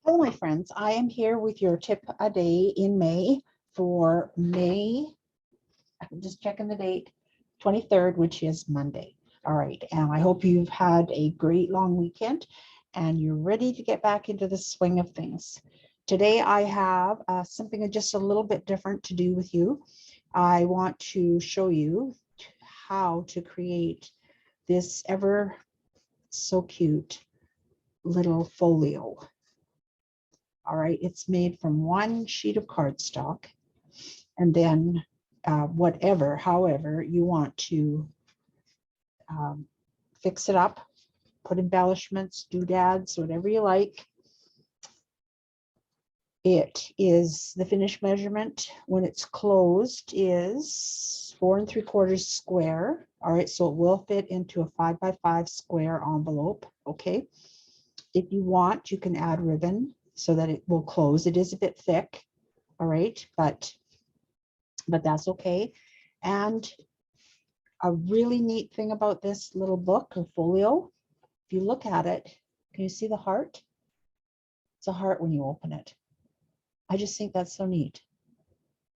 Hello, my friends. I am here with your tip a day in May for May, I'm just checking the date, 23rd, which is Monday. All right. And I hope you've had a great long weekend and you're ready to get back into the swing of things. Today, I have something just a little bit different to do with you. I want to show you how to create this ever so cute little folio. All right, it's made from one sheet of cardstock, and then however you want to fix it up, put embellishments, doodads, whatever you like. It is the finished measurement when it's closed is 4 3/4 square. All right, so it will fit into a 5 by 5 square envelope. Okay, if you want, you can add ribbon so that it will close. It is a bit thick, all right, but that's okay. And a really neat thing about this little book or folio, if you look at it, can you see the heart? It's a heart when you open it. I just think that's so neat.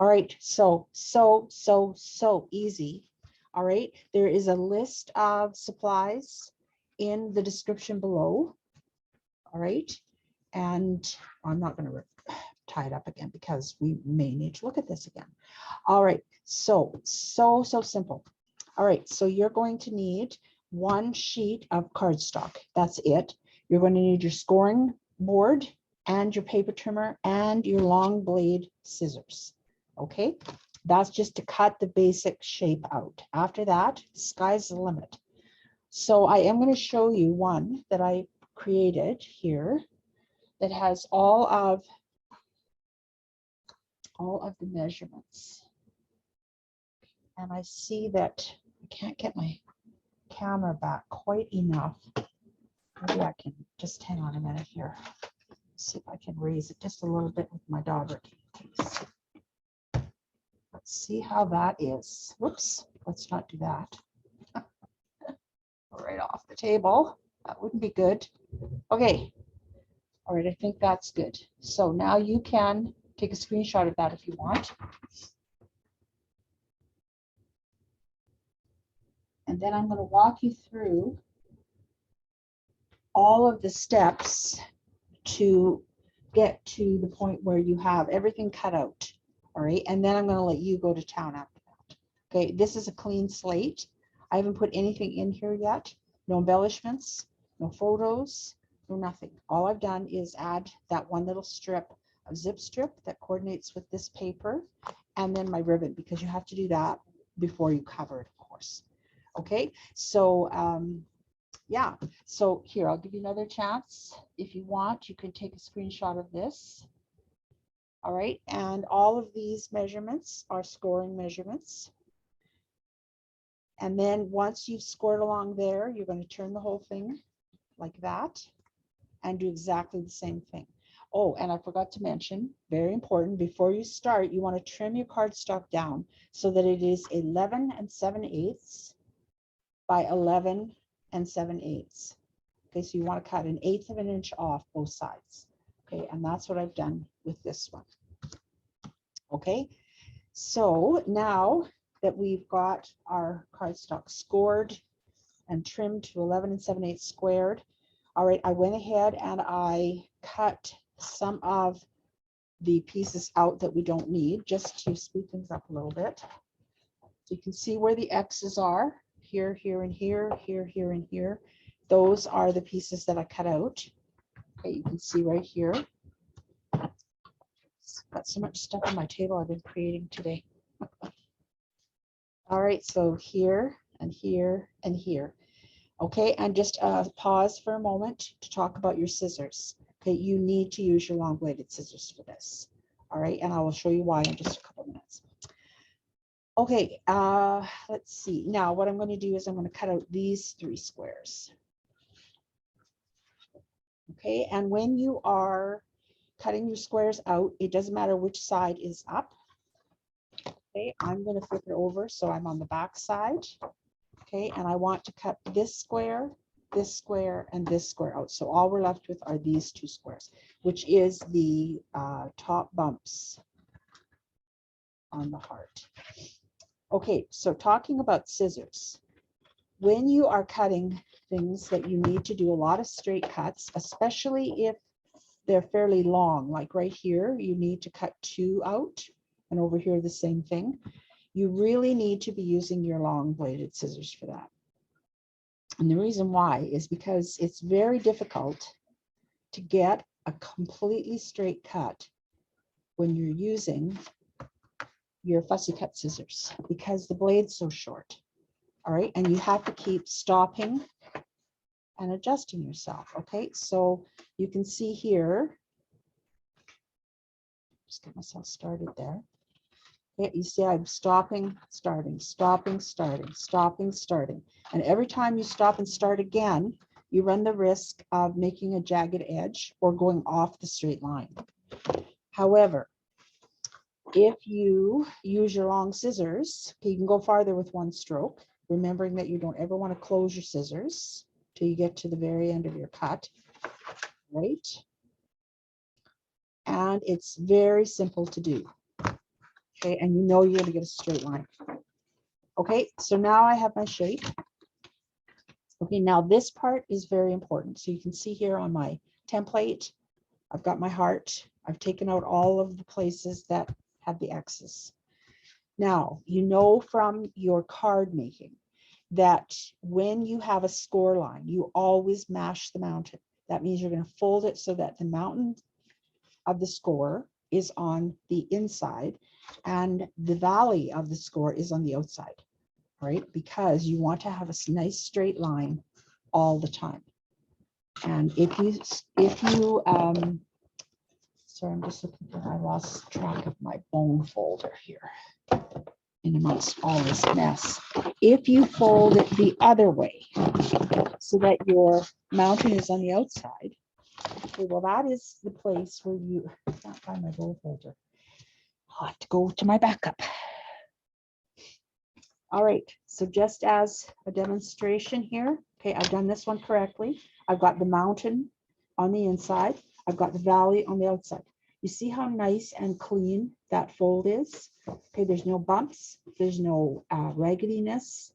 All right, so easy. All right, there is a list of supplies in the description below. All right, and I'm not going to tie it up again because we may need to look at this again. All right, so simple. All right, so you're going to need one sheet of cardstock. That's it. You're going to need your scoring board and your paper trimmer and your long blade scissors. Okay, that's just to cut the basic shape out. After that, the sky's the limit. So I am going to show you one that I created here that has all of the measurements. And I see that I can't get my camera back quite enough. Maybe I can just hang on a minute here. See if I can raise it just a little bit with my daughter case. Let's see how that is. Whoops, let's not do that. Right off the table. That wouldn't be good. Okay. All right, I think that's good. So now you can take a screenshot of that if you want. And then I'm going to walk you through all of the steps to get to the point where you have everything cut out. All right, and then I'm going to let you go to town after that. Okay, this is a clean slate. I haven't put anything in here yet. No embellishments, no photos, no nothing. All I've done is add that one little strip of zip strip that coordinates with this paper, and then my ribbon, because you have to do that before you cover it, of course. Okay, so yeah, so here, I'll give you another chance. If you want, you can take a screenshot of this. All right, and all of these measurements are scoring measurements. And then once you've scored along there, you're going to turn the whole thing like that and do exactly the same thing. Oh, and I forgot to mention, very important, before you start, you want to trim your cardstock down so that it is 11 7/8 by 11 7/8. Okay, so you want to cut 1/8 of an inch off both sides. Okay, and that's what I've done with this one. Okay, so now that we've got our cardstock scored and trimmed to 11 7/8 squared, all right, I went ahead and I cut some of the pieces out that we don't need, just to speed things up a little bit. So you can see where the X's are, here, here, and here, here, here, and here. Those are the pieces that I cut out. Okay, you can see right here. Got so much stuff on my table I've been creating today. All right, so here and here and here. Okay, and just pause for a moment to talk about your scissors. Okay, you need to use your long bladed scissors for this. All right, and I will show you why in just a couple minutes. Okay, let's see. Now what I'm going to do is I'm going to cut out these 3 squares. Okay, and when you are cutting your squares out, it doesn't matter which side is up. Okay, I'm going to flip it over so I'm on the back side. Okay, and I want to cut this square this square and this square out. So all we're left with are these two squares, which is the top bumps on the heart. Okay, so talking about scissors, when you are cutting things that you need to do a lot of straight cuts, especially if they're fairly long, like right here, you need to cut 2 out, and over here the same thing. You really need to be using your long bladed scissors for that. And the reason why is because it's very difficult to get a completely straight cut when you're using your fussy cut scissors, because the blade's so short. All right, and you have to keep stopping and adjusting yourself. Okay, so you can see here, just get myself started there. Okay, you see I'm stopping, starting, stopping, starting, stopping, starting. And every time you stop and start again, you run the risk of making a jagged edge or going off the straight line. However, if you use your long scissors, you can go farther with one stroke, remembering that you don't ever want to close your scissors till you get to the very end of your cut, right? And it's very simple to do. Okay, and you know you're going to get a straight line. Okay, so now I have my shape. Okay, now this part is very important. So you can see here on my template, I've got my heart. I've taken out all of the places that have the X's. Now, you know from your card making that when you have a score line, you always mash the mountain. That means you're going to fold it so that the mountain of the score is on the inside and the valley of the score is on the outside, right? Because you want to have a nice straight line all the time. And if you sorry, I'm just looking for, I lost track of my bone folder here in amongst all this mess. If you fold it the other way so that your mountain is on the outside, okay, well, that is the place where you, I can't find my bone folder. I'll have to go to my backup. All right, so just as a demonstration here, okay, I've done this one correctly. I've got the mountain on the inside. I've got the valley on the outside. You see how nice and clean that fold is? Okay, there's no bumps. There's no raggediness.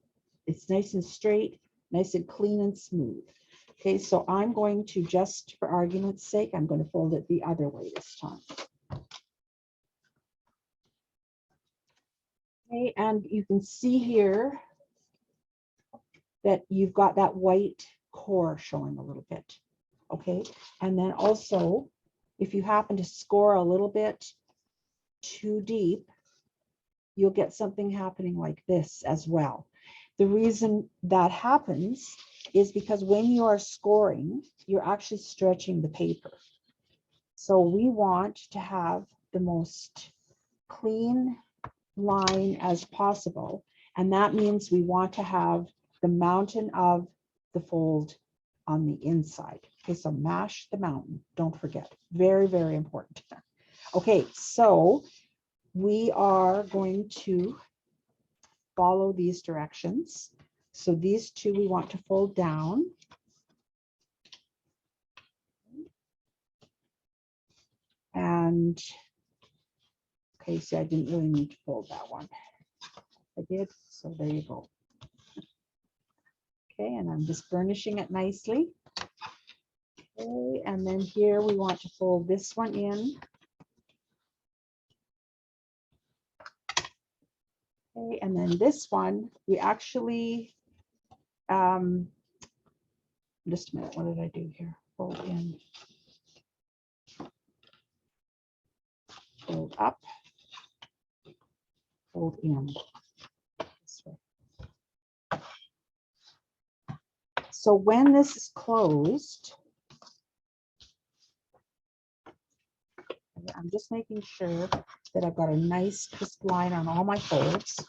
It's nice and straight, nice and clean and smooth. Okay, so I'm going to, just for argument's sake, I'm going to fold it the other way this time. Okay, and you can see here that you've got that white core showing a little bit. Okay, and then also, if you happen to score a little bit too deep, you'll get something happening like this as well. The reason that happens is because when you are scoring, you're actually stretching the paper. So we want to have the most clean line as possible. And that means we want to have the mountain of the fold on the inside. Okay, so mash the mountain, don't forget. Very, very important. Okay, so we are going to follow these directions. So these two we want to fold down. And okay, see, I didn't really need to fold that one. I did, so there you go. Okay, and I'm just burnishing it nicely. Okay, and then here we want to fold this one in. Okay, and then this one, we actually, just a minute, what did I do here? Fold in, fold up, fold in. This way. So when this is closed, I'm just making sure that I've got a nice crisp line on all my folds.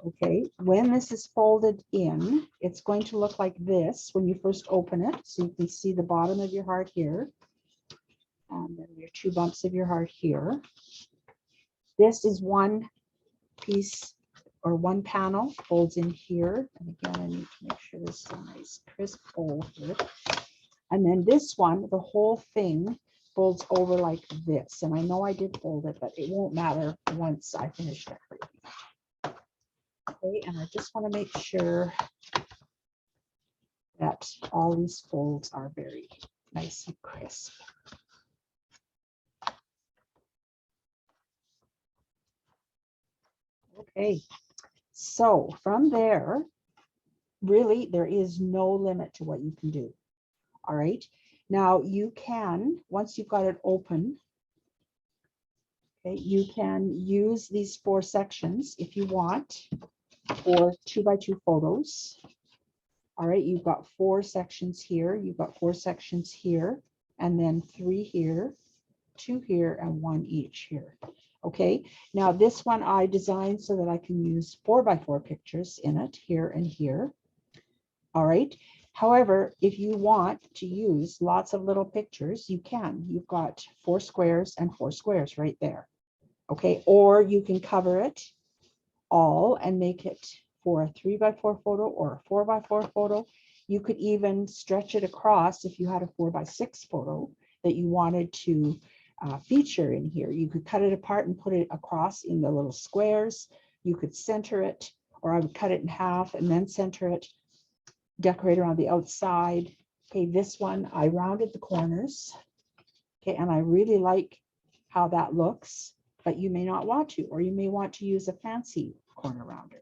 Okay, when this is folded in, it's going to look like this when you first open it. So you can see the bottom of your heart here, and then your 2 bumps of your heart here. This is one piece or one panel folds in here. And again, I need to make sure this is a nice crisp fold here. And then this one, the whole thing folds over like this. And I know I did fold it, but it won't matter once I finish decorating. Okay, and I just want to make sure that all these folds are very nice and crisp. Okay, so from there, really, there is no limit to what you can do. All right, now you can, once you've got it open, okay, you can use these 4 sections if you want, or 2x2 photos. All right, you've got 4 sections here, you've got 4 sections here, and then 3 here, 2 here, and 1 each here. Okay, now this one I designed so that I can use 4x4 pictures in it, here and here. All right, however, if you want to use lots of little pictures, you can. You've got 4 squares and 4 squares right there. Okay, or you can cover it all and make it for a 3x4 photo or a 4x4 photo. You could even stretch it across if you had a 4x6 photo that you wanted to feature in here. You could cut it apart and put it across in the little squares. You could center it, or I would cut it in half and then center it, decorate around the outside. Okay, this one, I rounded the corners. Okay, and I really like how that looks, but you may not want to, or you may want to use a fancy corner rounder.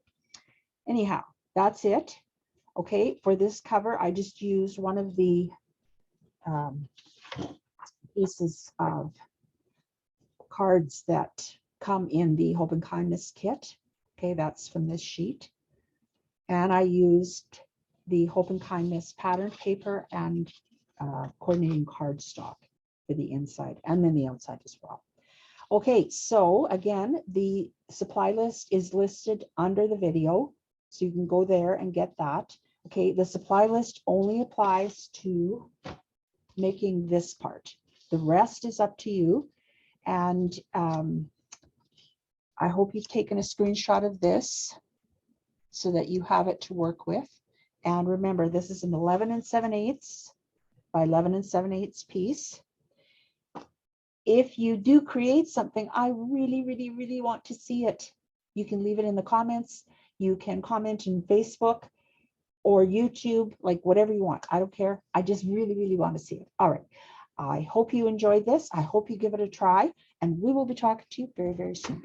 Anyhow, that's it. Okay, for this cover, I just used one of the pieces of cards that come in the Hope and Kindness kit. Okay, that's from this sheet. And I used the Hope and Kindness pattern paper and coordinating cardstock for the inside and then the outside as well. Okay, so again, the supply list is listed under the video, so you can go there and get that. Okay, the supply list only applies to making this part. The rest is up to you. And I hope you've taken a screenshot of this so that you have it to work with. And remember, this is an 11 7/8 by 11 7/8 piece. If you do create something, I really, really, really want to see it. You can leave it in the comments. You can comment in Facebook or YouTube, like whatever you want. I don't care. I just really, really want to see it. All right. I hope you enjoyed this. I hope you give it a try, and we will be talking to you very, very soon.